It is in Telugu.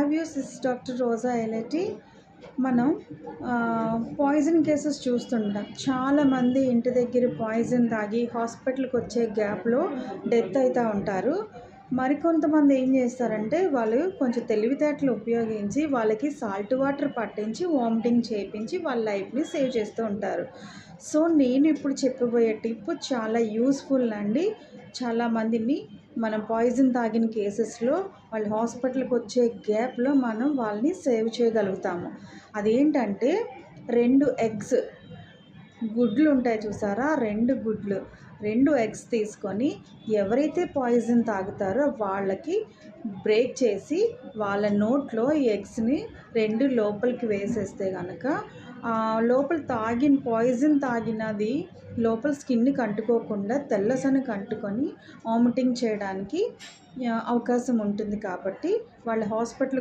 హ్యావ్ యూ సిస్ డాక్టర్ రోజా ఎలటి. మనం పాయిజన్ కేసెస్ చూస్తుంటాం. చాలామంది ఇంటి దగ్గర పాయిజన్ తాగి హాస్పిటల్కి వచ్చే గ్యాప్లో డెత్ అవుతూ ఉంటారు. మరికొంతమంది ఏం చేస్తారంటే వాళ్ళు కొంచెం తెలివితేటలు ఉపయోగించి వాళ్ళకి సాల్ట్ వాటర్ పట్టించి వామిటింగ్ చేయించి వాళ్ళ లైఫ్ని సేవ్ చేస్తూ ఉంటారు. సో నేను ఇప్పుడు చెప్పబోయే టిప్ చాలా యూస్ఫుల్ అండి. చాలామందిని మనం పాయిజన్ తాగిన కేసెస్లో వాళ్ళు హాస్పిటల్కి వచ్చే గ్యాప్లో మనం వాళ్ళని సేవ్ చేయగలుగుతాము. అదేంటంటే 2 ఎగ్స్, గుడ్లు ఉంటాయి చూసారా, 2 ఎగ్స్ తీసుకొని ఎవరైతే పాయిజన్ తాగుతారో వాళ్ళకి బ్రేక్ చేసి వాళ్ళ నోట్లో ఈ ఎగ్స్ని 2 లోపలికి వేసేస్తే కనుక లోపల పాయిజన్ తాగినది లోపల స్కిన్కి అంటుకోకుండా తెల్లసనకు అంటుకొని వామిటింగ్ చేయడానికి అవకాశం ఉంటుంది. కాబట్టి వాళ్ళ హాస్పిటల్కి